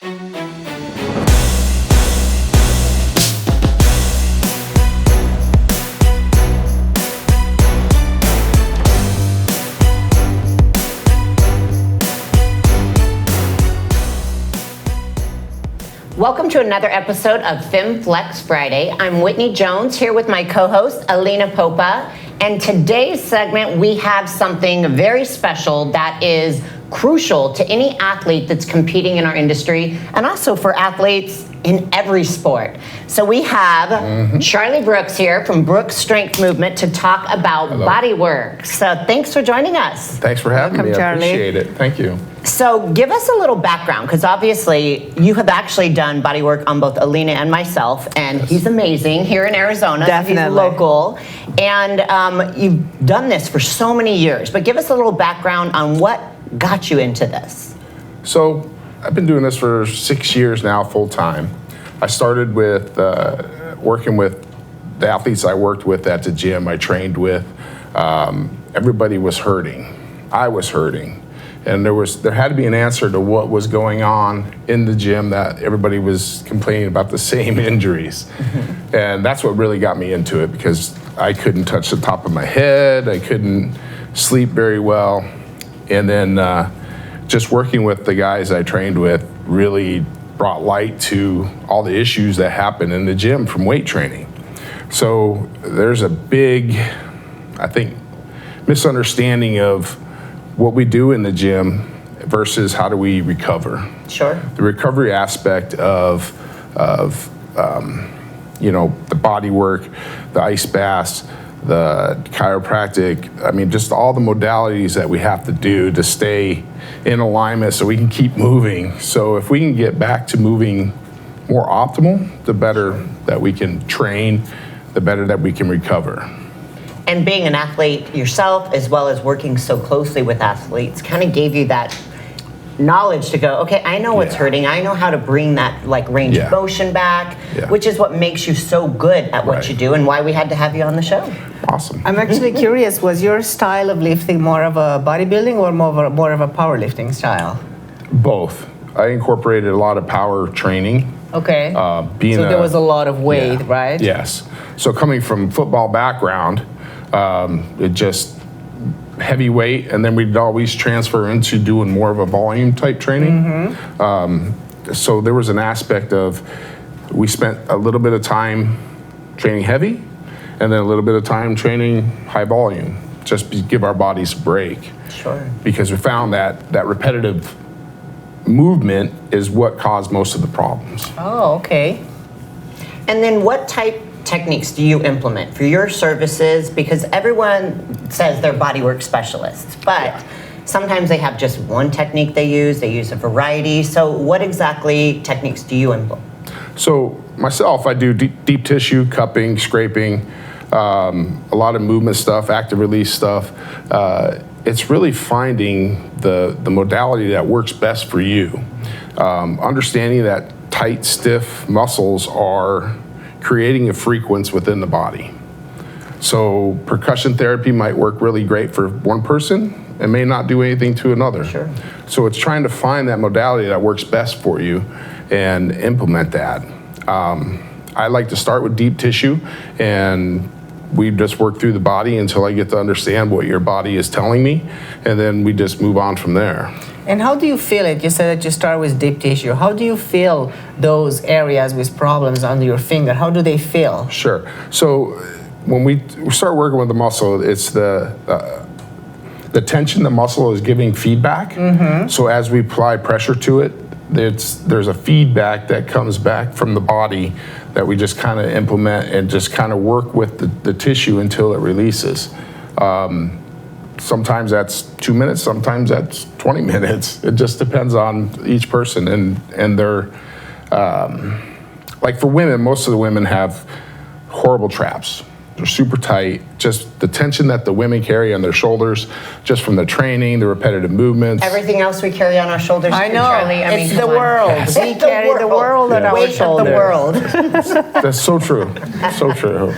Welcome to another episode of FemFlex Friday. I'm Whitney Jones here with my co-host Alina Popa, and today's segment we have something very special that is crucial to any athlete that's competing in our industry and also for athletes in every sport. So we have Charlie Brooks here from Brooks Strength Movement to talk about bodywork. So thanks for joining us. Thanks for having me. I appreciate it. Thank you. So give us a little background, because obviously you have actually done bodywork on both Alina and myself, and he's amazing here in Arizona. Definitely. He's local, and you've done this for so many years. But give us a little background on what got you into this. So I've been doing this for 6 years now, full time. I started with working with the athletes I worked with at the gym I trained with. Everybody was hurting. I was hurting. And there had to be an answer to what was going on in the gym, that everybody was complaining about the same injuries. And that's what really got me into it, because I couldn't touch the top of my head, I couldn't sleep very well. And then just working with the guys I trained with really brought light to all the issues that happen in the gym from weight training. So there's a big, I think, misunderstanding of what we do in the gym versus how do we recover. Sure. The recovery aspect of the body work, the ice baths, the chiropractic, I mean, just all the modalities that we have to do to stay in alignment so we can keep moving. So if we can get back to moving more optimal, the better that we can train, the better that we can recover. And being an athlete yourself, as well as working so closely with athletes, kind of gave you that knowledge to go, okay, I know what's hurting. I know how to bring that range of motion back, which is what makes you so good at what you do and why we had to have you on the show. Awesome. I'm actually curious, was your style of lifting more of a bodybuilding or more of a powerlifting style? Both. I incorporated a lot of power training. Okay. So there was a lot of weight, right? Yes. So coming from football background, it just heavy weight, and then we'd always transfer into doing more of a volume type training. So there was an aspect of, we spent a little bit of time training heavy and then a little bit of time training high volume, just to give our bodies a break. Sure. Because we found that repetitive movement is what caused most of the problems. Oh, okay. And then what type techniques do you implement for your services? Because everyone says they're bodywork specialists, but sometimes they have just one technique they use a variety. So what exactly techniques do you implement? So myself, I do deep tissue, cupping, scraping, a lot of movement stuff, active release stuff. It's really finding the modality that works best for you. Understanding that tight, stiff muscles are creating a frequency within the body. So percussion therapy might work really great for one person and may not do anything to another. Sure. So it's trying to find that modality that works best for you and implement that. I like to start with deep tissue, and we just work through the body until I get to understand what your body is telling me, and then we just move on from there. And how do you feel it? You said that you start with deep tissue. How do you feel those areas with problems under your finger? How do they feel? Sure. So when we start working with the muscle, it's the tension the muscle is giving feedback. So as we apply pressure to it, there's a feedback that comes back from the body that we just kind of implement and just kind of work with the tissue until it releases. Sometimes that's 2 minutes, sometimes that's 20 minutes. It just depends on each person and their, like for women, most of the women have horrible traps. They're super tight, just the tension that the women carry on their shoulders, just from the training, the repetitive movements. Everything else we carry on our shoulders. I know, Charlie. I it's mean, the world. Yes. We carry the world on our shoulders. The world. That's so true, so true.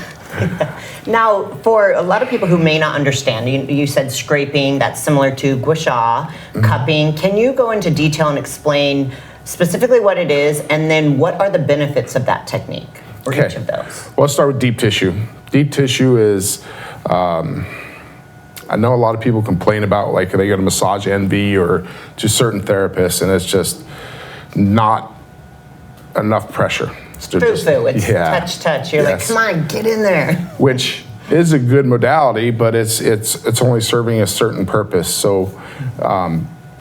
Now, for a lot of people who may not understand, you said scraping, that's similar to gua sha, cupping. Can you go into detail and explain specifically what it is, and then what are the benefits of that technique for each of those? Well, let's start with deep tissue. Deep tissue is, I know a lot of people complain about like they go to massage envy or to certain therapists, and it's just not enough pressure. It's touch. You're like, come on, get in there. Which is a good modality, but it's only serving a certain purpose. So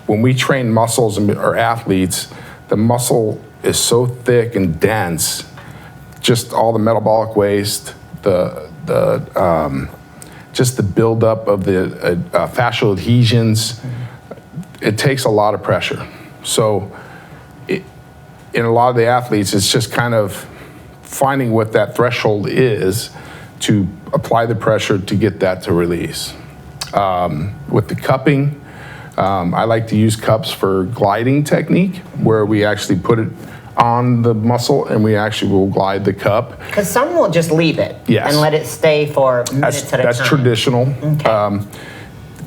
when we train muscles or athletes, the muscle is so thick and dense, just all the metabolic waste, just the buildup of the fascial adhesions, it takes a lot of pressure. So in a lot of the athletes, it's just kind of finding what that threshold is to apply the pressure to get that to release. With the cupping, I like to use cups for gliding technique, where we actually put it on the muscle and we actually will glide the cup. Because some will just leave it and let it stay for minutes at a time. That's traditional. Okay.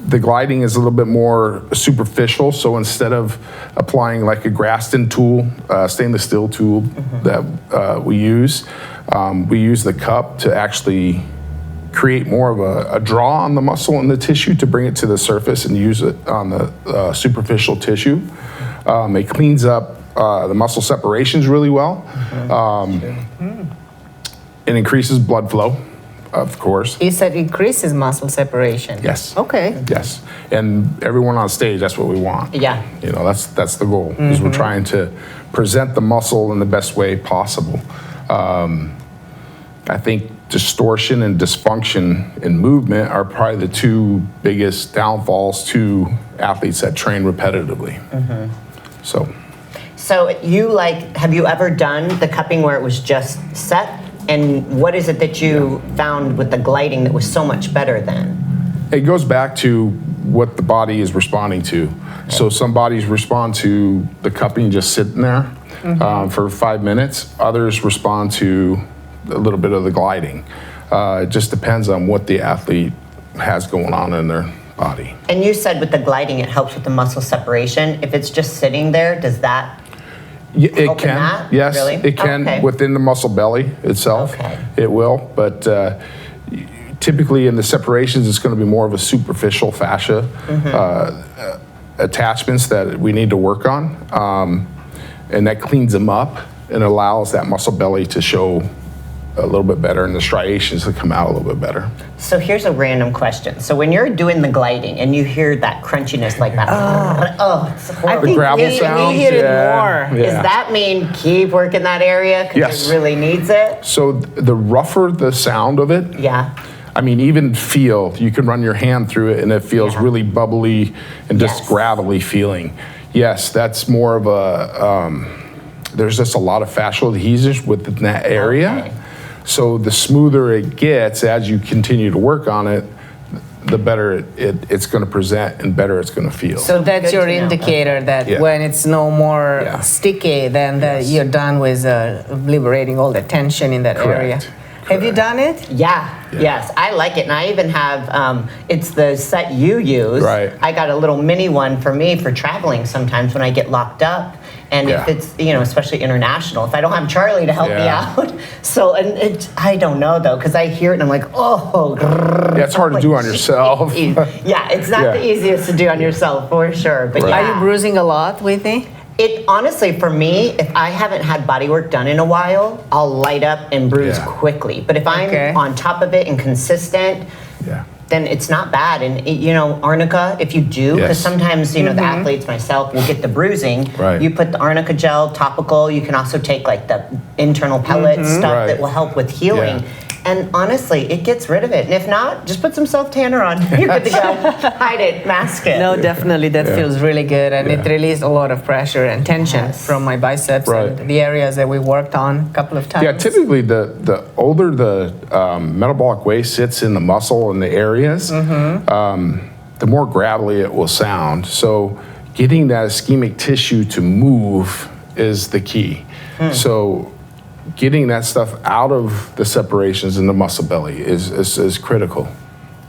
The gliding is a little bit more superficial, so instead of applying like a Graston tool, stainless steel tool that we use the cup to actually create more of a draw on the muscle and the tissue to bring it to the surface and use it on the superficial tissue. It cleans up the muscle separations really well. It increases blood flow, of course. You said increases muscle separation. Yes. Okay. Yes, and everyone on stage, that's what we want. Yeah. You know, that's the goal, is we're trying to present the muscle in the best way possible. I think distortion and dysfunction in movement are probably the two biggest downfalls to athletes that train repetitively. So have you ever done the cupping where it was just set? And what is it that you found with the gliding that was so much better then? It goes back to what the body is responding to. Okay. So some bodies respond to the cupping just sitting there for 5 minutes. Others respond to a little bit of the gliding. It just depends on what the athlete has going on in their body. And you said with the gliding, it helps with the muscle separation. If it's just sitting there, does that it can, that? yes, Really? it can within the muscle belly itself. Okay. It will, but typically in the separations, it's going to be more of a superficial fascia attachments that we need to work on, and that cleans them up and allows that muscle belly to show a little bit better and the striations to come out a little bit better. So here's a random question. So when you're doing the gliding and you hear that crunchiness like that, it's horrible. I think gravel we sounds, hear it more. Does that mean keep working that area because it really needs it? So the rougher the sound of it, I mean, even feel, you can run your hand through it and it feels really bubbly and just gravelly feeling. Yes, that's more of a, there's just a lot of fascial adhesions within that area. Okay. So the smoother it gets as you continue to work on it, the better it's going to present and better it's going to feel. So that's your indicator that when it's no more sticky, then you're done with liberating all the tension in that area. Have you done it? Yes, I like it, and I even have, it's the set you use. Right. I got a little mini one for me for traveling sometimes when I get locked up. And if it's, especially international, if I don't have Charlie to help me out. So, I don't know though, because I hear it and I'm like, it's hard to do on yourself. It's not the easiest to do on yourself for sure. But Are you bruising a lot, Whitney? It honestly, for me, if I haven't had body work done in a while, I'll light up and bruise quickly. But if I'm on top of it and consistent, then it's not bad. And arnica, if you do, because sometimes the athletes, myself, will get the bruising. You put the arnica gel topical. You can also take like the internal pellet stuff that will help with healing. And honestly, it gets rid of it. And if not, just put some self-tanner on. You're good to go. Hide it, mask it. No, definitely. That feels really good. And it released a lot of pressure and tension from my biceps and the areas that we worked on a couple of times. Yeah, typically the older the metabolic waste sits in the muscle and the areas, the more gravelly it will sound. So getting that ischemic tissue to move is the key. So getting that stuff out of the separations in the muscle belly is critical.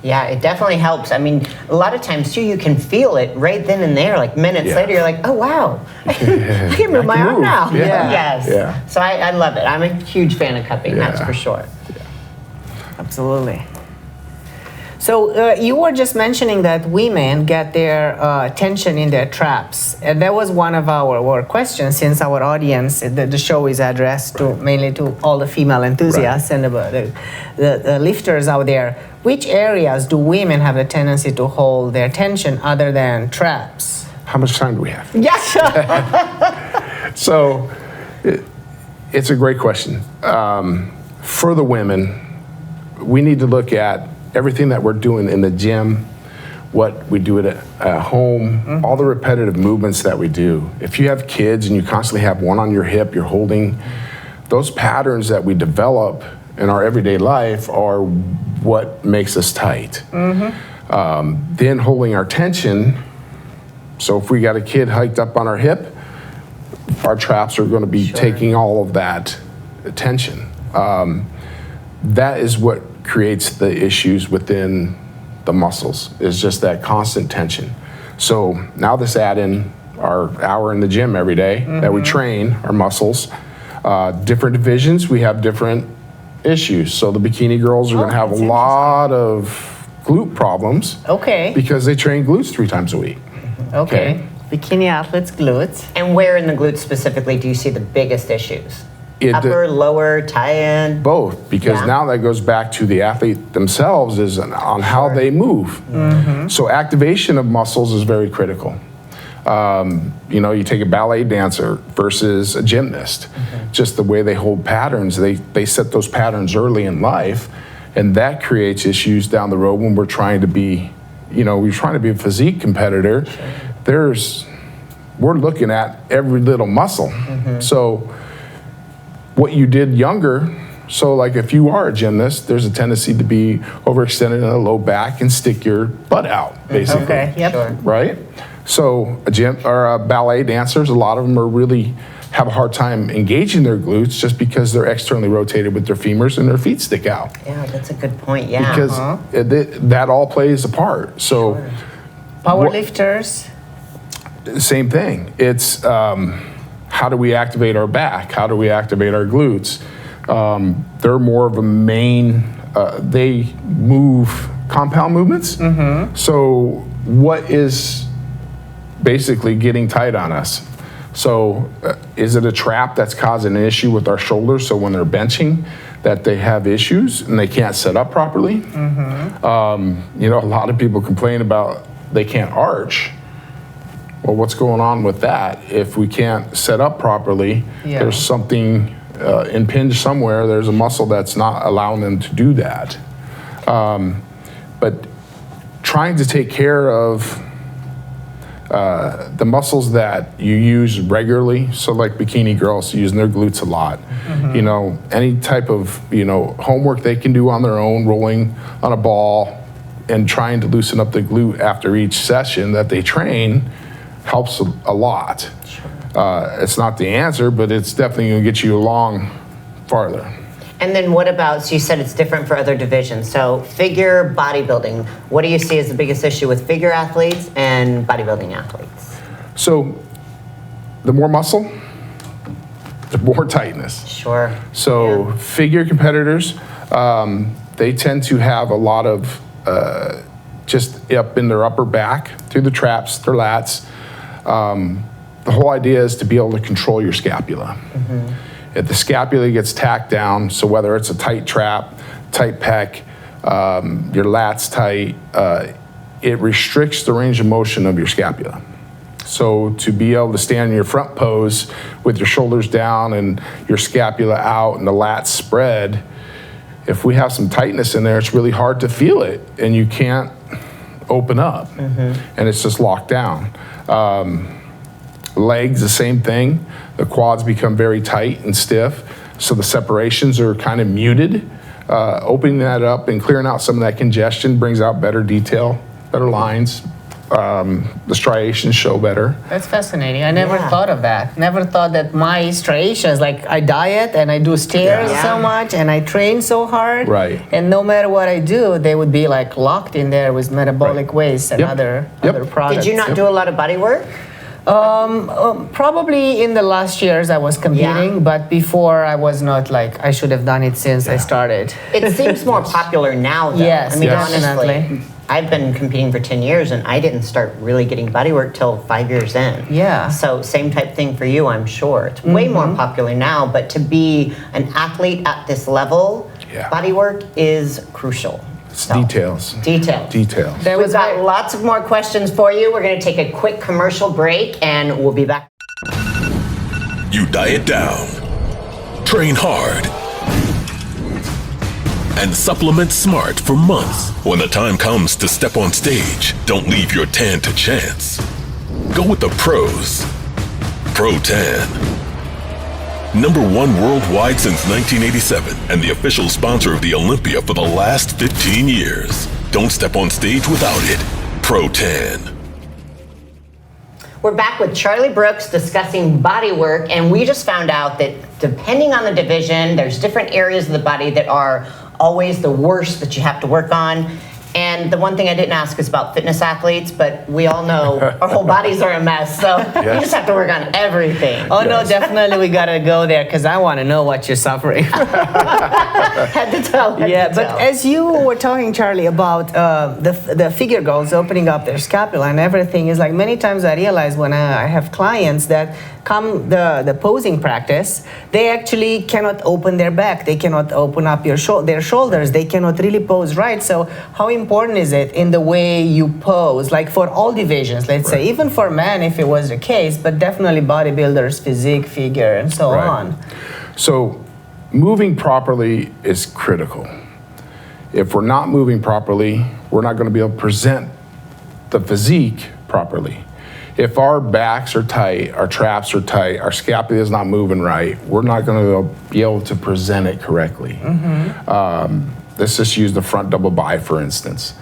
Yeah, it definitely helps. I mean, a lot of times too, you can feel it right then and there. Like minutes later, you're like, oh wow, I can move my arm now. Yeah. Yes. Yeah. So I love it. I'm a huge fan of cupping. That's for sure. Absolutely. So you were just mentioning that women get their tension in their traps, and that was one of our questions, since our audience, the show is addressed to mainly to all the female enthusiasts and the lifters out there. Which areas do women have a tendency to hold their tension other than traps? How much time do we have? Yes. So it's a great question. For the women, we need to look at everything that we're doing in the gym, what we do at home, all the repetitive movements that we do. If you have kids and you constantly have one on your hip, you're holding, those patterns that we develop in our everyday life are what makes us tight. Then holding our tension, so if we got a kid hiked up on our hip, our traps are going to be taking all of that tension. That is what creates the issues within the muscles, is just that constant tension. So now this add in our hour in the gym every day that we train our muscles. Different divisions, we have different issues. So the bikini girls are gonna have a lot of glute problems. Okay. Because they train glutes 3 times a week. Okay. Bikini athletes, glutes. And where in the glutes specifically do you see the biggest issues? It- Upper, lower, tie-in? Both, because now that goes back to the athlete themselves, is on how they move. So activation of muscles is very critical. You know, you take a ballet dancer versus a gymnast, just the way they hold patterns, they set those patterns early in life, and that creates issues down the road when we're trying to be, you know, we're trying to be a physique competitor. We're looking at every little muscle. So what you did younger, so like if you are a gymnast, there's a tendency to be overextended in the low back and stick your butt out, basically. Okay, yep. Sure. Right? So a gym or ballet dancers, a lot of them have a hard time engaging their glutes just because they're externally rotated with their femurs and their feet stick out. Yeah, that's a good point. Yeah. Because that all plays a part. So Power lifters. same thing. It's how do we activate our back? How do we activate our glutes? They're more of a main, they move compound movements. So what is basically getting tight on us? So is it a trap that's causing an issue with our shoulders? So when they're benching, that they have issues and they can't set up properly? You know, a lot of people complain about they can't arch. Well, what's going on with that? If we can't set up properly, there's something impinged somewhere. There's a muscle that's not allowing them to do that. But trying to take care of the muscles that you use regularly, so like bikini girls using their glutes a lot. You know, any type of, you know, homework they can do on their own, rolling on a ball and trying to loosen up the glute after each session that they train helps a lot. It's not the answer, but it's definitely going to get you along farther. And then what about, so you said it's different for other divisions. So figure bodybuilding, what do you see as the biggest issue with figure athletes and bodybuilding athletes? So the more muscle, the more tightness. Sure. So figure competitors, they tend to have a lot of just up in their upper back, through the traps, their lats. The whole idea is to be able to control your scapula. If the scapula gets tacked down, so whether it's a tight trap, tight pec, your lats tight, it restricts the range of motion of your scapula. So to be able to stand in your front pose with your shoulders down and your scapula out and the lats spread, if we have some tightness in there, it's really hard to feel it and you can't open up and it's just locked down. Legs, the same thing. The quads become very tight and stiff, so the separations are kind of muted. Opening that up and clearing out some of that congestion brings out better detail, better lines, The striations show better. That's fascinating. I never Yeah. thought of that. Never thought that my striations, like I diet and I do stairs Yeah. so much and I train so hard. Right. And no matter what I do, they would be like locked in there with metabolic waste and Yep. other Yep. products. Did you not do a lot of body work? Probably in the last years I was competing, but before I was not like, I should have done it since I started. It seems more popular now, though. Yes, I mean, yes. honestly, definitely. I've been competing for 10 years and I didn't start really getting body work till 5 years in. Yeah. So same type thing for you, I'm sure. It's way more popular now, but to be an athlete at this level, Yeah. body work is crucial. It's So, details. Details. Details. There We've was got lots of more questions for you. We're going to take a quick commercial break and we'll be back. You diet down, train hard, and supplement smart for months. When the time comes to step on stage, don't leave your tan to chance. Go with the pros. Pro Tan. #1 worldwide since 1987 and the official sponsor of the Olympia for the last 15 years. Don't step on stage without it. Pro Tan. We're back with Charlie Brooks discussing body work, and we just found out that depending on the division, there's different areas of the body that are always the worst that you have to work on. And the one thing I didn't ask is about fitness athletes, but we all know our whole bodies are a mess, so you just have to work on everything. Oh no, definitely we gotta go there because I want to know what you're suffering. Head to toe. head Yeah, to but toe. as you were talking, Charlie, about the figure girls opening up their scapula and everything, is like many times I realize when I have clients that come the posing practice, they actually cannot open their back, they cannot open up their shoulders, they cannot really pose right. So how important is it in the way you pose, like for all divisions, let's say, even for men if it was the case, but definitely bodybuilders, physique, figure, and so Right. on. So moving properly is critical. If we're not moving properly, we're not going to be able to present the physique properly. If our backs are tight, our traps are tight, our scapula is not moving right, we're not going to be able to present it correctly. Let's just use the front double bi, for instance.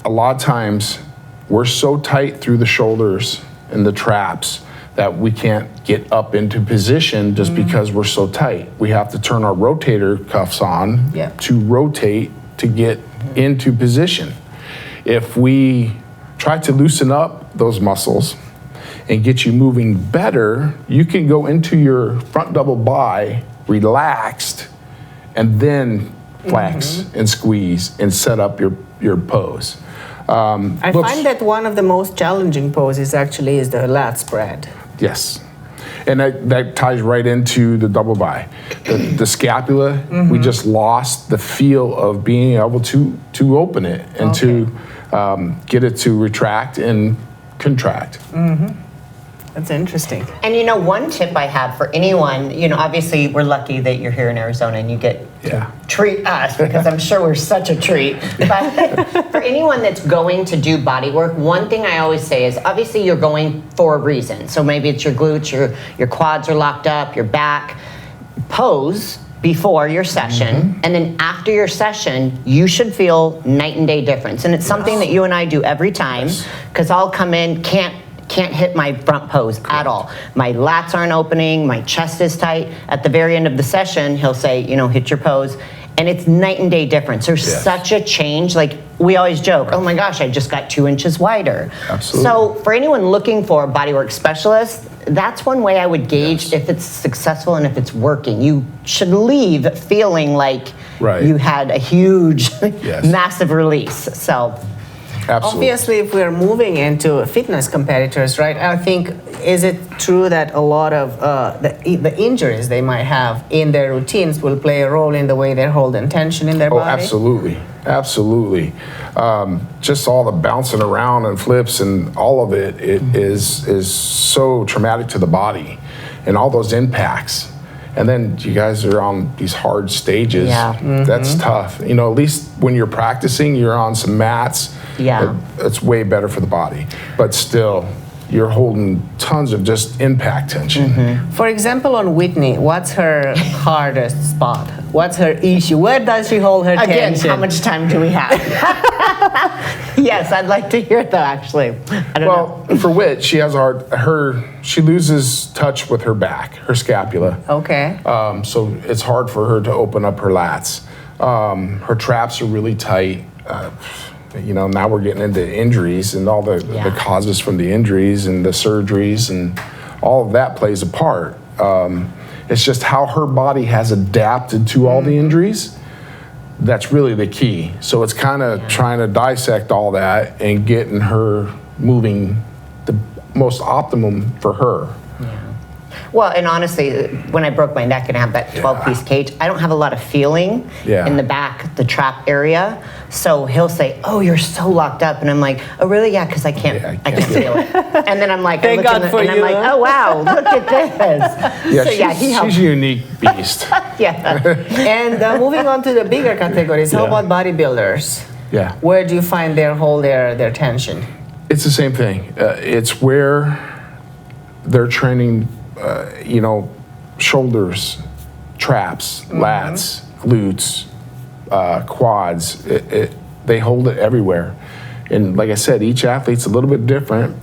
A lot of times, we're so tight through the shoulders and the traps that we can't get up into position just because we're so tight. We have to turn our rotator cuffs on Yeah. to rotate to get into position. If we try to loosen up those muscles and get you moving better, you can go into your front double bi relaxed and then flex and squeeze and set up your pose. I find that one of the most challenging poses actually is the lat spread. Yes. And that ties right into the double bi. The scapula, we just lost the feel of being able to open it and to get it to retract and contract. That's interesting. And you know, one tip I have for anyone, you know, obviously we're lucky that you're here in Arizona and you get Yeah. to treat us because I'm sure we're such a treat. But for anyone that's going to do body work, one thing I always say is obviously you're going for a reason. So maybe it's your glutes, your quads are locked up, your back. Pose before your session, and then after your session, you should feel night and day difference. And it's something that you and I do every time because I'll come in, can't hit my front pose at all. My lats aren't opening, my chest is tight. At the very end of the session, he'll say, you know, hit your pose. And it's night and day difference. There's such a change. Like we always joke, oh my gosh, I just got 2 inches wider. Absolutely. So for anyone looking for a bodywork specialist, that's one way I would gauge if it's successful and if it's working. You should leave feeling like you had a huge, massive release. So. Absolutely. Obviously, if we're moving into fitness competitors, right? I think, is it true that a lot of the injuries they might have in their routines will play a role in the way they're holding tension in their body? Absolutely, absolutely. Just all the bouncing around and flips and all of it, is so traumatic to the body, and all those impacts. And then you guys are on these hard stages. Yeah. That's tough. You know, at least when you're practicing, you're on some mats. Yeah. It's way better for the body. But still, you're holding tons of just impact tension. For example, on Whitney, what's her hardest spot? What's her issue? Where does she hold her Again, tension? how much time do we have? Yes, I'd like to hear it though, actually. I don't know. Well, for Whit, she has she loses touch with her back, her scapula. Okay. So it's hard for her to open up her lats. Her traps are really tight. Now we're getting into injuries and all the causes from the injuries and the surgeries, and all of that plays a part. It's just how her body has adapted to all the injuries. That's really the key. So it's kind of trying to dissect all that and getting her moving the most optimum for her. Well, and honestly, when I broke my neck and I have that 12-piece cage, I don't have a lot of feeling in the back, the trap area. So he'll say, "Oh, you're so locked up," and I'm like, "Oh, really? Yeah, because I can't feel it." And then I'm like, Thank God for you. I'm like, "Oh, wow, look at this." Yeah, she's a unique beast. And moving on to the bigger categories, how about bodybuilders? Yeah. Where do you find their tension? It's the same thing. It's where they're training, shoulders, traps, lats, glutes, quads. They hold it everywhere. And like I said, each athlete's a little bit different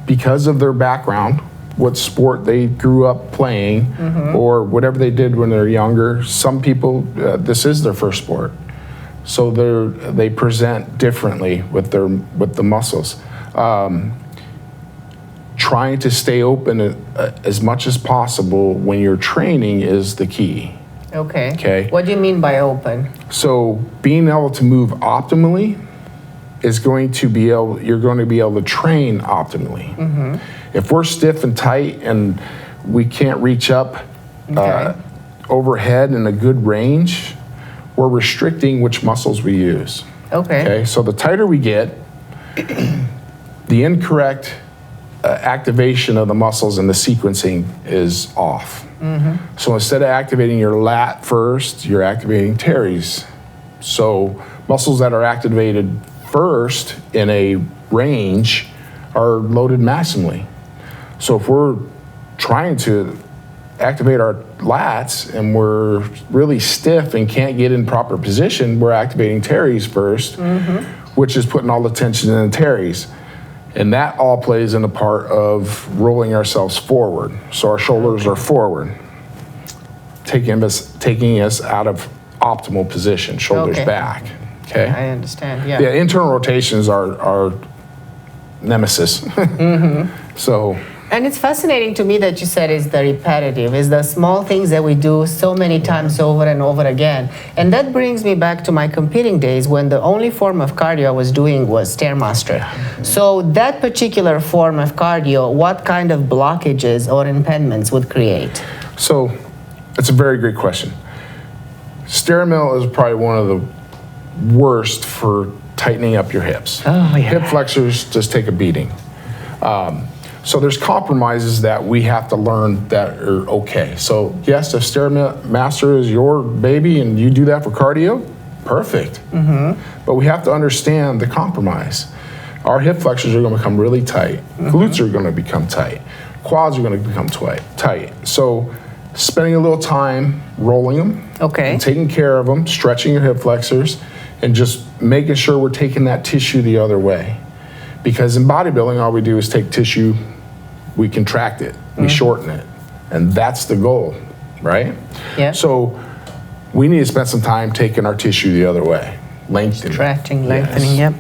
because of their background, what sport they grew up playing, or whatever they did when they're younger. Some people, this is their first sport. So they present differently with the muscles. Trying to stay open as much as possible when you're training is the key. Okay. What do you mean by open? So being able to move optimally is you're going to be able to train optimally. If we're stiff and tight and we can't reach up overhead in a good range, we're restricting which muscles we use. Okay. So the tighter we get, the incorrect activation of the muscles and the sequencing is off. So instead of activating your lat first, you're activating teres. So muscles that are activated first in a range are loaded maximally. So if we're trying to activate our lats and we're really stiff and can't get in proper position, we're activating teres first, which is putting all the tension in the teres. And that all plays in a part of rolling ourselves forward. So our shoulders are forward, taking us out of optimal position, shoulders back. Okay. I understand. Yeah. Yeah. Internal rotations are nemesis. So. And it's fascinating to me that you said it's the repetitive, it's the small things that we do so many times over and over again. And that brings me back to my competing days when the only form of cardio I was doing was Stairmaster. So that particular form of cardio, what kind of blockages or impediments would create? So it's a very great question. Stairmill is probably one of the worst for tightening up your hips. Hip flexors just take a beating. So there's compromises that we have to learn that are okay. So yes, if Stairmaster is your baby and you do that for cardio, perfect. But we have to understand the compromise. Our hip flexors are going to become really tight. Glutes are going to become tight. Quads are going to become tight. So spending a little time rolling them, and taking care of them, stretching your hip flexors, and just making sure we're taking that tissue the other way. Because in bodybuilding, all we do is take tissue, we contract it, we shorten it, and that's the goal, right? Yeah. So we need to spend some time taking our tissue the other way, lengthening. Contracting, lengthening, yep.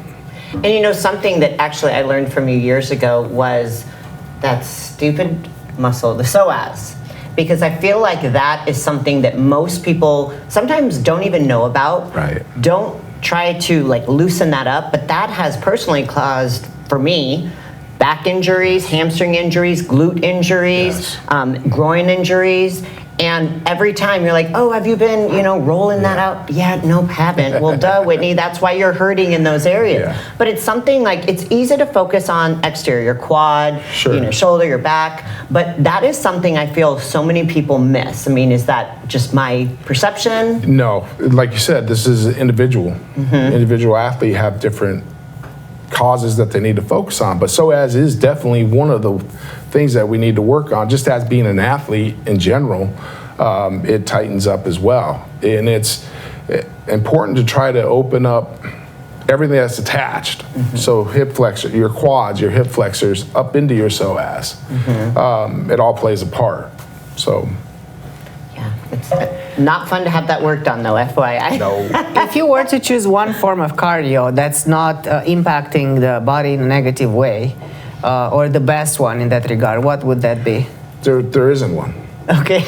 And something that actually I learned from you years ago was that stupid muscle, the psoas. Because I feel like that is something that most people sometimes don't even know about. Right. Don't try to loosen that up, but that has personally caused, for me, back injuries, hamstring injuries, glute injuries, groin injuries. And every time you're like, "Oh, have you been, rolling that out?" "Yeah, nope, haven't." "Well, duh, Whitney, that's why you're hurting in those areas." Yeah. But it's something it's easy to focus on exterior, your quad, shoulder, your back. But that is something I feel so many people miss. I mean, is that just my perception? No, like you said, this is individual. Individual athlete have different causes that they need to focus on, but psoas is definitely one of the things that we need to work on. Just as being an athlete in general, it tightens up as well, and it's important to try to open up everything that's attached. So hip flexor, your quads, your hip flexors, up into your psoas. It all plays a part. So. Yeah, it's not fun to have that work done though, FYI. No. If you were to choose one form of cardio that's not impacting the body in a negative way, or the best one in that regard, what would that be? There isn't one. Okay.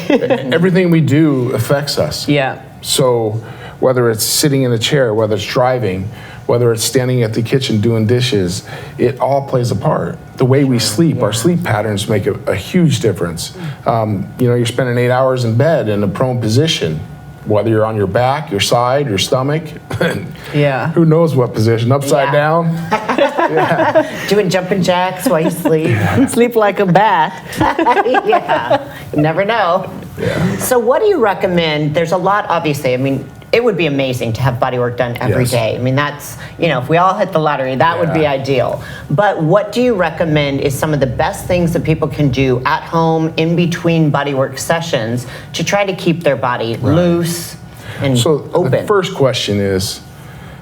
Everything we do affects us. Yeah. So whether it's sitting in a chair, whether it's driving, whether it's standing at the kitchen doing dishes, it all plays a part. The way we sleep, our sleep patterns make a huge difference. You're spending 8 hours in bed in a prone position, whether you're on your back, your side, your stomach. Yeah. Who knows what position, upside down? Doing jumping jacks while you sleep. Sleep like a bat. Yeah, you never know. Yeah. So what do you recommend? There's a lot, obviously. I mean, it would be amazing to have body work done every day. I mean, that's, if we all hit the lottery, that would be ideal. But what do you recommend is some of the best things that people can do at home in between body work sessions to try to keep their body loose and open? The first question is,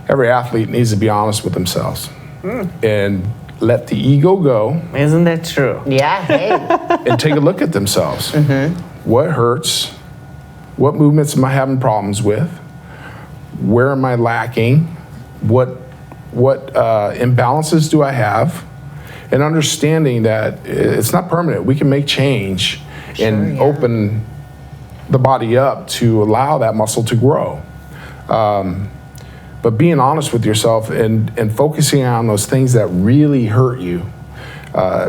every athlete needs to be honest with themselves and let the ego go. Isn't that true? Yeah, hey. And take a look at themselves. What hurts? What movements am I having problems with? Where am I lacking? What imbalances do I have? And understanding that it's not permanent. We can make change and open the body up to allow that muscle to grow. But being honest with yourself and focusing on those things that really hurt you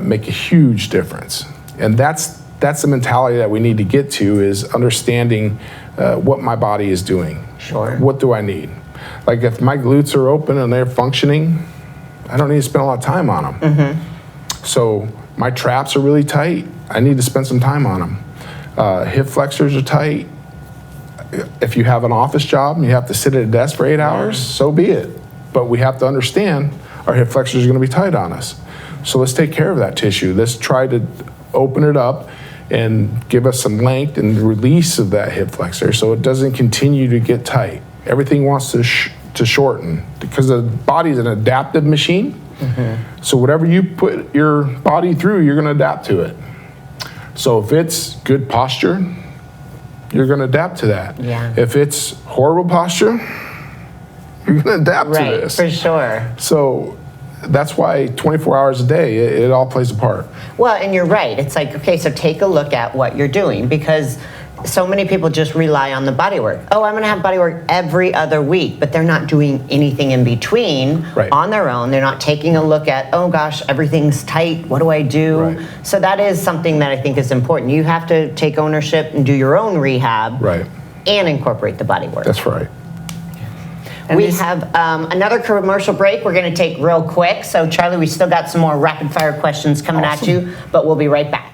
make a huge difference. And that's the mentality that we need to get to, is understanding what my body is doing. Sure. What do I need? Like if my glutes are open and they're functioning, I don't need to spend a lot of time on them. So my traps are really tight, I need to spend some time on them. Hip flexors are tight. If you have an office job and you have to sit at a desk for 8 hours, so be it. But we have to understand our hip flexors are going to be tight on us. So let's take care of that tissue. Let's try to open it up and give us some length and release of that hip flexor so it doesn't continue to get tight. Everything wants to shorten because the body is an adaptive machine. So whatever you put your body through, you're going to adapt to it. So if it's good posture, you're going to adapt to that. Yeah. If it's horrible posture, you're going to adapt to this. Right, for sure. So that's why 24 hours a day, it all plays a part. Well, and you're right. It's like, okay, so take a look at what you're doing, because so many people just rely on the body work. Oh, I'm going to have body work every other week, but they're not doing anything in between on their own. They're not taking a look at, oh gosh, everything's tight. What do I do? Right. So that is something that I think is important. You have to take ownership and do your own rehab and incorporate the body work. That's right. And we have another commercial break we're going to take real quick. So Charlie, we still got some more rapid fire questions coming at you, but we'll be right back.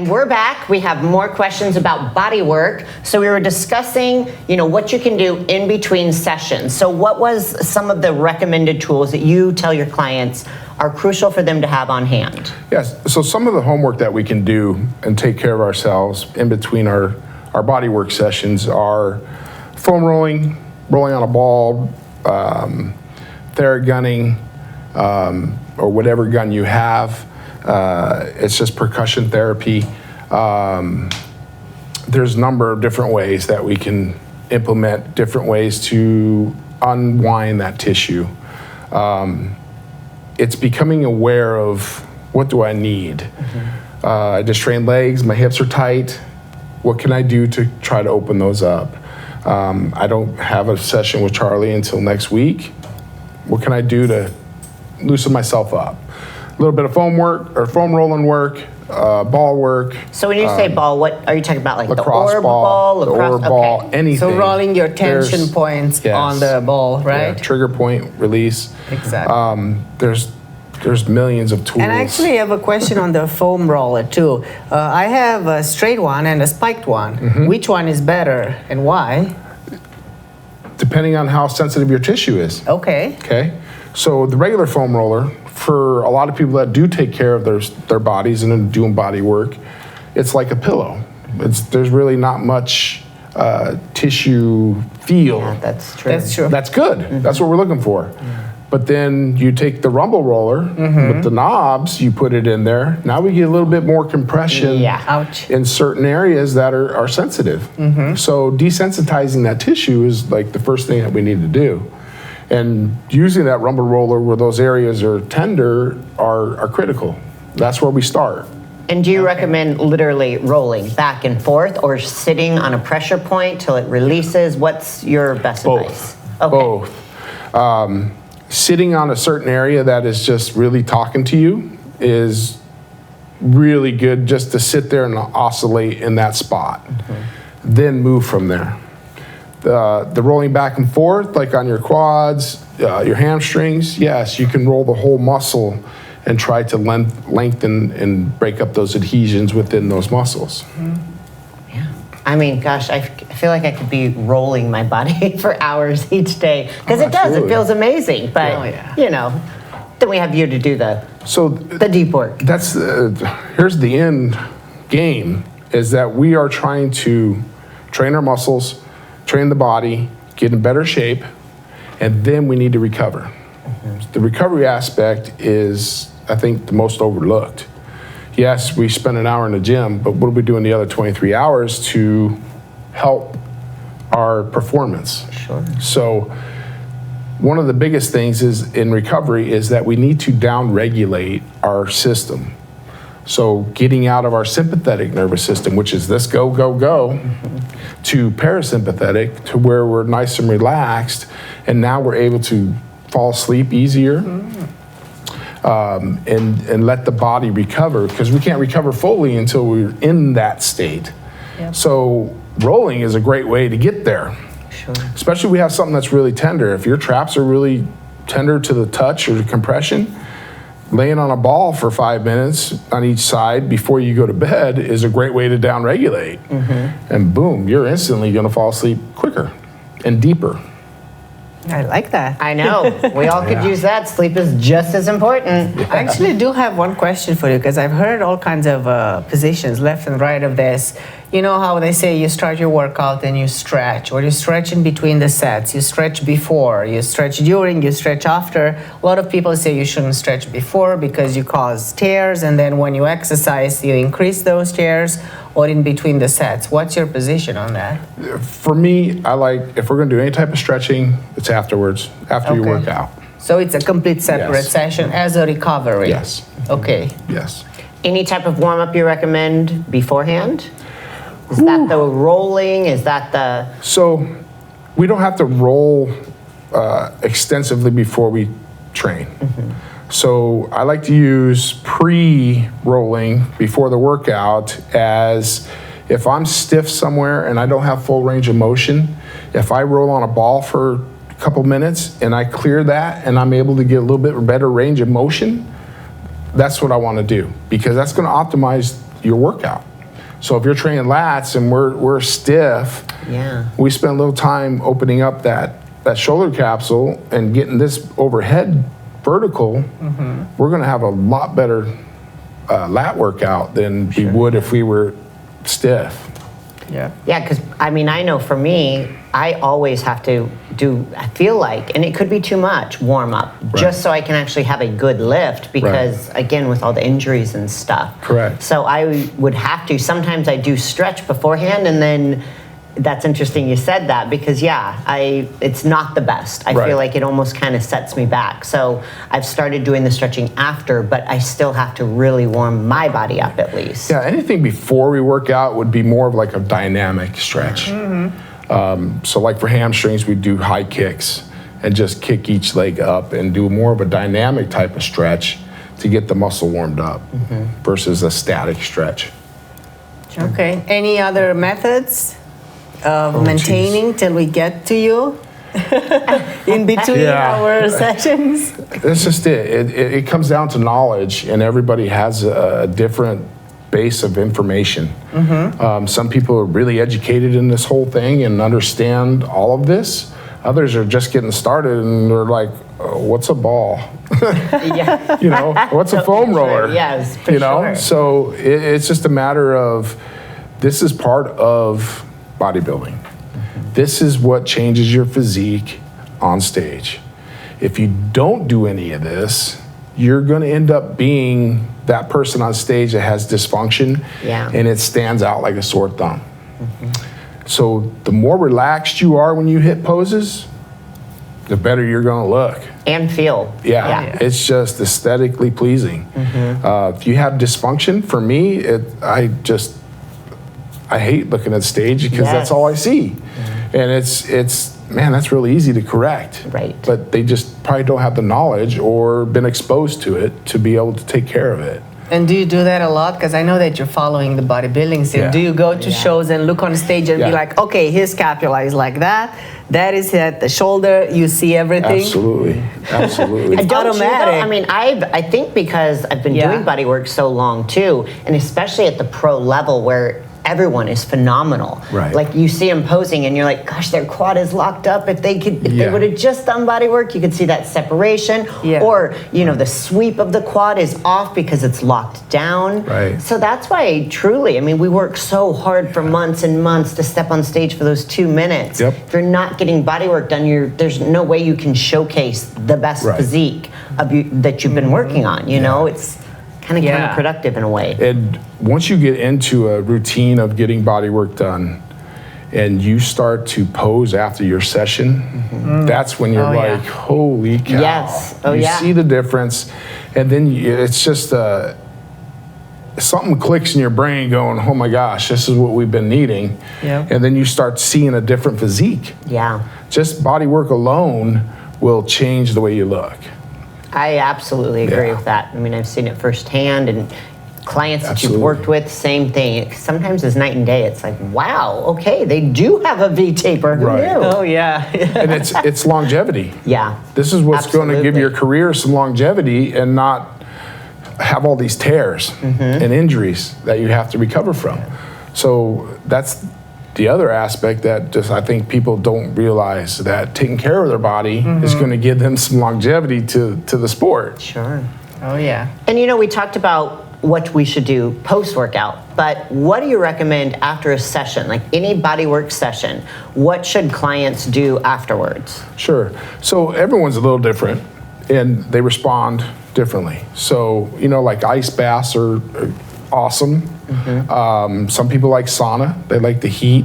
We're back. We have more questions about body work. So we were discussing, what you can do in between sessions. So what was some of the recommended tools that you tell your clients are crucial for them to have on hand? Yes. So some of the homework that we can do and take care of ourselves in between our body work sessions are foam rolling on a ball, Theragunning, or whatever gun you have. It's just percussion therapy. There's a number of different ways that we can implement different ways to unwind that tissue. It's becoming aware of what do I need. I just trained legs, my hips are tight. What can I do to try to open those up? I don't have a session with Charlie until next week. What can I do to loosen myself up? A little bit of foam work or foam rolling work, ball work. So when you say ball, what are you talking about? Like Lacrosse the orb ball, the lacrosse? orb ball, Okay. anything. So rolling your tension There's- points yes. on the ball, right? Yeah, trigger point, release. Exactly. There's millions of tools. And I actually have a question on the foam roller too. I have a straight one and a spiked one. Mm-hmm. Which one is better and why? Depending on how sensitive your tissue is. Okay. Okay, so the regular foam roller, for a lot of people that do take care of their bodies and are doing body work, it's like a pillow. There's really not much tissue feel. Yeah, that's true. That's true. That's good. That's what we're looking for. But then you take the rumble roller with the knobs, you put it in there. Now we get a little bit more compression Yeah. Ouch. in certain areas that are sensitive. So desensitizing that tissue is like the first thing that we need to do. And using that rumble roller where those areas are tender are critical. That's where we start. And do you recommend literally rolling back and forth or sitting on a pressure point till it releases? What's your best advice? Both. Sitting on a certain area that is just really talking to you is really good, just to sit there and oscillate in that spot. Then move from there. The rolling back and forth, like on your quads, your hamstrings, yes, you can roll the whole muscle and try to lengthen and break up those adhesions within those muscles. Yeah. I mean, gosh, I feel like I could be rolling my body for hours each day because it does. It absolutely. feels amazing. But Oh, yeah. you know, then we have you to do the deep work. That's here's the end game, is that we are trying to train our muscles, train the body, get in better shape, and then we need to recover. The recovery aspect is, I think, the most overlooked. Yes, we spend an hour in the gym, but what are we doing the other 23 hours to help our performance? Sure. So one of the biggest things is in recovery is that we need to down-regulate our system. So getting out of our sympathetic nervous system, which is this go, go, go, to parasympathetic, to where we're nice and relaxed, and now we're able to fall asleep easier, and let the body recover, because we can't recover fully until we're in that state. Yep. So rolling is a great way to get there. Sure. Especially if we have something that's really tender. If your traps are really tender to the touch or the compression, laying on a ball for 5 minutes on each side before you go to bed is a great way to down-regulate. And boom, you're instantly gonna fall asleep quicker and deeper. I like that. I know. We all could use that. Sleep is just as important. I actually do have one question for you because I've heard all kinds of positions left and right of this. You know how they say you start your workout and you stretch, or you stretch in between the sets, you stretch before, you stretch during, you stretch after. A lot of people say you shouldn't stretch before because you cause tears, and then when you exercise, you increase those tears, or in between the sets. What's your position on that? For me, I like, if we're gonna do any type of stretching, it's afterwards, after you Okay. work out. So it's a complete separate Yes. session as a recovery? Yes. Okay. Yes. Any type of warm up you recommend beforehand? Is that the rolling? Is that the. So we don't have to roll extensively before we train. So I like to use pre-rolling before the workout, as if I'm stiff somewhere and I don't have full range of motion, if I roll on a ball for a couple minutes and I clear that and I'm able to get a little bit better range of motion, that's what I want to do, because that's going to optimize your workout. So if you're training lats and we're stiff, Yeah. we spend a little time opening up that shoulder capsule and getting this overhead vertical, we're going to have a lot better lat workout than we would if we were stiff. Yeah. Yeah, because I mean, I know for me, I always have to do, I feel like, and it could be too much, warm up, just so I can actually have a good lift, because again, with all the injuries and stuff. Correct. So I would have to, sometimes I do stretch beforehand, and then that's interesting you said that, because it's not the best. I Right. feel like it almost kind of sets me back. So I've started doing the stretching after, but I still have to really warm my body up at least. Yeah, anything before we work out would be more of like a dynamic stretch. So like for hamstrings, we do high kicks and just kick each leg up and do more of a dynamic type of stretch to get the muscle warmed up versus a static stretch. Okay. Any other methods of maintaining till we get to you in between our sessions? That's just it. It comes down to knowledge, and everybody has a different base of information. Some people are really educated in this whole thing and understand all of this. Others are just getting started and they're like, what's a ball? Yeah. You know, what's a foam roller? Yes, for you know, sure. so it's just a matter of, this is part of bodybuilding. This is what changes your physique on stage. If you don't do any of this, you're going to end up being that person on stage that has dysfunction, and it stands out like a sore thumb. So the more relaxed you are when you hit poses, the better you're going to look. And feel. Yeah, it's just aesthetically pleasing. If you have dysfunction, for me, I hate looking at stage because that's all I see. And it's man, that's really easy to correct. Right. But they just probably don't have the knowledge or been exposed to it to be able to take care of it. And do you do that a lot? Because I know that you're following the bodybuilding scene. Yeah. Do you go to shows and look on stage and be like, okay, his scapula is like that. That is at the shoulder. You see everything. Absolutely. Absolutely. It's Don't you, though? automatic. I mean, I think because I've been doing bodywork so long too, and especially at the pro level where everyone is phenomenal. Right. Like you see them posing and you're like, gosh, their quad is locked up. If they would have just done body work, you could see that separation. Yeah. Or, you know, the sweep of the quad is off because it's locked down. Right. So that's why truly, I mean, we work so hard for months and months to step on stage for those 2 minutes. Yep. If you're not getting body work done, there's no way you can showcase the best physique that you've been working on. You know, it's kind of counterproductive in a way. And once you get into a routine of getting body work done and you start to pose after your session, that's when you're like, holy cow. Yes. Oh, you yeah. see the difference. And then it's just something clicks in your brain going, oh my gosh, this is what we've been needing. Yeah. And then you start seeing a different physique. Yeah. Just body work alone will change the way you look. I absolutely agree with that. I mean, I've seen it firsthand, and clients that you've worked with, same thing. Sometimes it's night and day. It's like, wow, okay, they do have a V-taper. Who Right. knew? Oh, yeah. And it's longevity. Yeah. This is what's going to give Absolutely. your career some longevity and not have all these tears and injuries that you have to recover from. So that's the other aspect that just I think people don't realize, that taking care of their body is going to give them some longevity to the sport. Sure. Oh, yeah. And you know, we talked about what we should do post-workout, but what do you recommend after a session, like any bodywork session? What should clients do afterwards? Sure. So everyone's a little different and they respond differently. So, you know, like ice baths are awesome. Some people like sauna, they like the heat.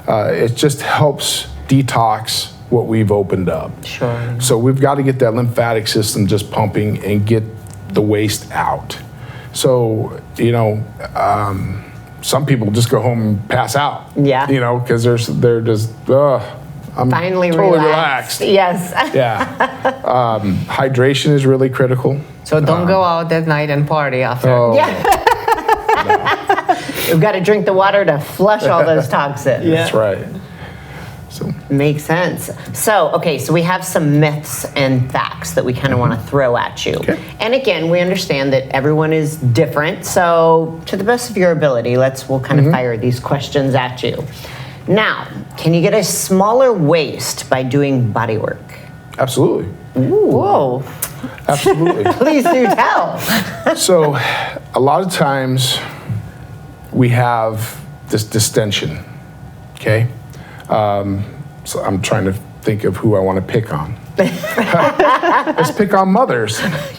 It just helps detox what we've opened up. Sure. So we've got to get that lymphatic system just pumping and get the waste out. So, you know, some people just go home and pass out. Yeah. You know, because they're just, I'm Finally totally relaxed. relaxed. Yes. Yeah. Hydration is really critical. So don't go out at night and party after. Oh, Yeah. We've got to drink the water to flush all those toxins. That's right. So Makes sense. So, okay, so we have some myths and facts that we kind of want to throw at you. Okay. And again, we understand that everyone is different. So, to the best of your ability, we'll kind of fire these questions at you. Now, can you get a smaller waist by doing body work? absolutely. Whoa. Absolutely. Please do tell. So a lot of times we have this distension, okay? So I'm trying to think of who I want to pick on. Let's pick on mothers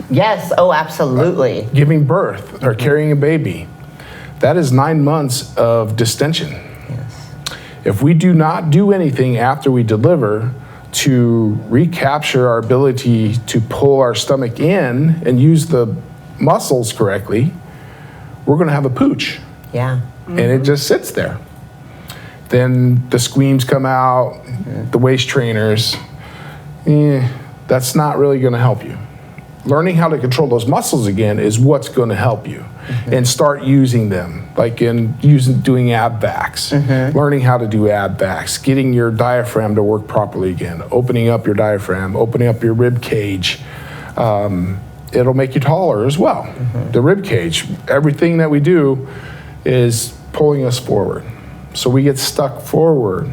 Yes, oh, absolutely. giving birth or carrying a baby. That is 9 months of distension. Yes. If we do not do anything after we deliver to recapture our ability to pull our stomach in and use the muscles correctly, we're going to have a pooch. Yeah. And it just sits there. Then the squeams come out, the waist trainers. That's not really going to help you. learning how to control those muscles again is what's going to help you. And start using them, like doing ab backs, learning how to do ab backs, getting your diaphragm to work properly again, opening up your diaphragm, opening up your rib cage. It'll make you taller as well. The rib cage, everything that we do is pulling us forward. So we get stuck forward.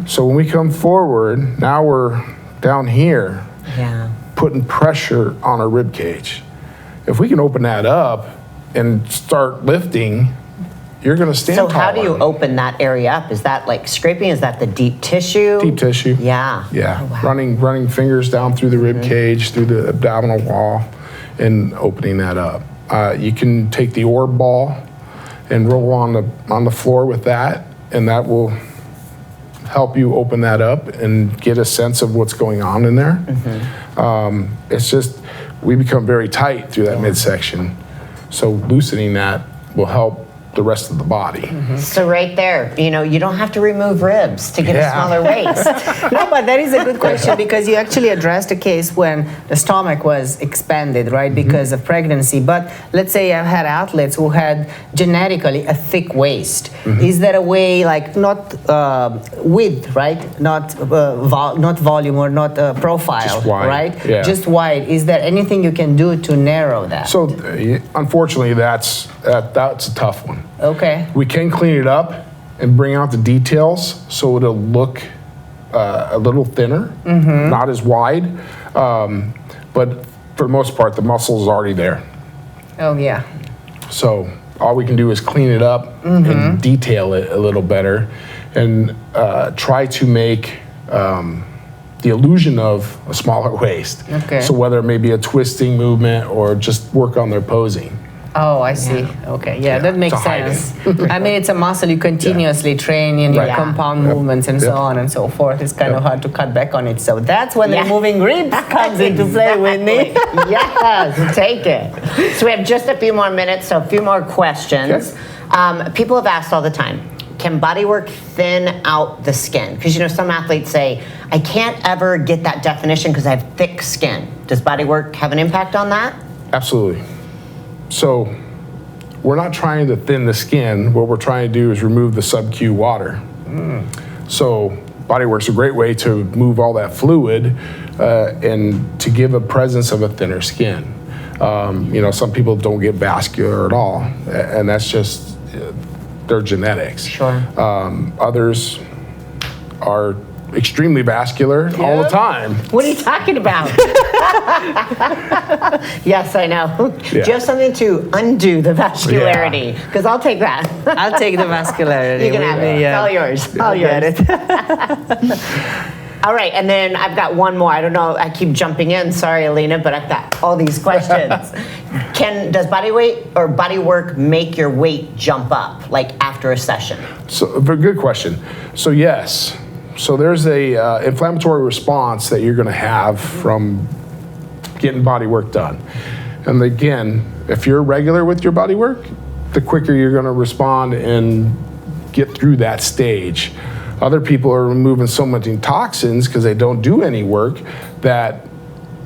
So when we come forward, now we're down here, putting pressure on our rib cage. If we can open that up and start lifting, you're going to stand taller. So how do you open that area up? Is that like scraping? Is that the deep tissue? Deep tissue. Yeah. Yeah. Oh, wow. Running fingers down through the rib cage, through the abdominal wall, and opening that up. You can take the orb ball and roll on the floor with that, and that will help you open that up and get a sense of what's going on in there. It's just, we become very tight through that midsection. So loosening that will help the rest of the body. So right there, you don't have to remove ribs to get a smaller waist. No, but that is a good question because you actually addressed a case when the stomach was expanded, right, because of pregnancy. But let's say I've had athletes who had genetically a thick waist. Is there a way, like not width, right, not volume or not profile, Just wide, right? yeah. Just wide. Is there anything you can do to narrow that? So unfortunately, that's a tough one. Okay. We can clean it up and bring out the details so it'll look a little thinner, not as wide. But for the most part, the muscle is already there. Oh, yeah. So all we can do is clean it up and detail it a little better and try to make the illusion of a smaller waist. Okay. So whether it may be a twisting movement or just work on their posing. Oh, I see. Okay, yeah, that makes to hide sense. I mean, it's a muscle you continuously train in your Right. compound movements and so on and so forth. It's kind of hard to cut back on it. So that's when removing ribs comes into play, Whitney. Yes, take it. So we have just a few more minutes, so a few more questions. People have asked all the time, can bodywork thin out the skin? Because some athletes say, I can't ever get that definition because I have thick skin. Does bodywork have an impact on that? Absolutely. So we're not trying to thin the skin. What we're trying to do is remove the sub-Q water. So bodywork's a great way to move all that fluid and to give a presence of a thinner skin. Some people don't get vascular at all, and that's just their genetics. Sure. Others are extremely vascular all the time. What are you talking about? Yes, I know. Do you have something to undo the vascularity? Because I'll take that. I'll take the vascularity. You can have it. It's all yours. All yours. All right, and then I've got one more. I don't know, I keep jumping in. Sorry, Alina, but I've got all these questions. Does bodywork make your weight jump up, like after a session? So, very good question. So yes. So there's a inflammatory response that you're going to have from getting body work done. And again, if you're regular with your body work, the quicker you're going to respond and get through that stage. Other people are removing so many toxins because they don't do any work that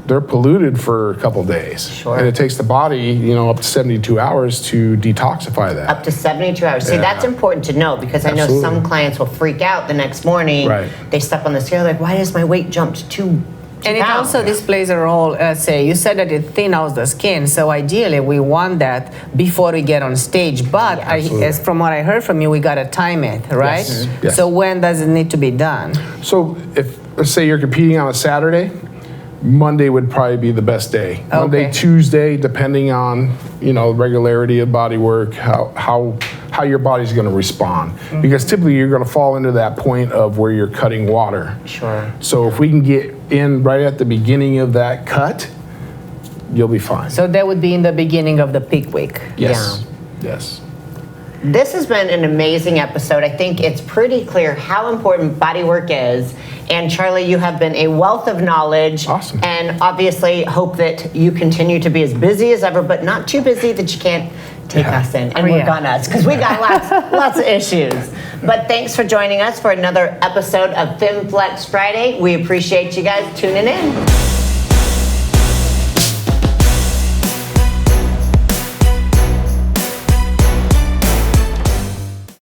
they're polluted for a couple days. Sure. And it takes the body, up to 72 hours to detoxify that. Up to 72 hours. See, Yeah. that's important to know because I know Absolutely. some clients will freak out the next morning. Right. They step on the scale like, why does my weight jump to 2 And it pounds? also, this plays a role, say, you said that it thin out the skin, so ideally we want that before we get on stage, but as from what I heard from you, we gotta time it, right? Yes. Yes. So when does it need to be done? So if, let's say you're competing on a Saturday, Monday would probably be the best day. Monday, Tuesday, depending on, regularity of body work, how your body's gonna respond. Because typically you're gonna fall into that point of where you're cutting water. Sure. So if we can get in right at the beginning of that cut, you'll be fine. So that would be in the beginning of the peak week. Yes, yes. This has been an amazing episode. I think it's pretty clear how important bodywork is. And Charlie, you have been a wealth of knowledge. Awesome. And obviously hope that you continue to be as busy as ever, but not too busy that you can't take us in and work on us, because we got lots of issues. But thanks for joining us for another episode of FemFlex Friday. We appreciate you guys tuning in.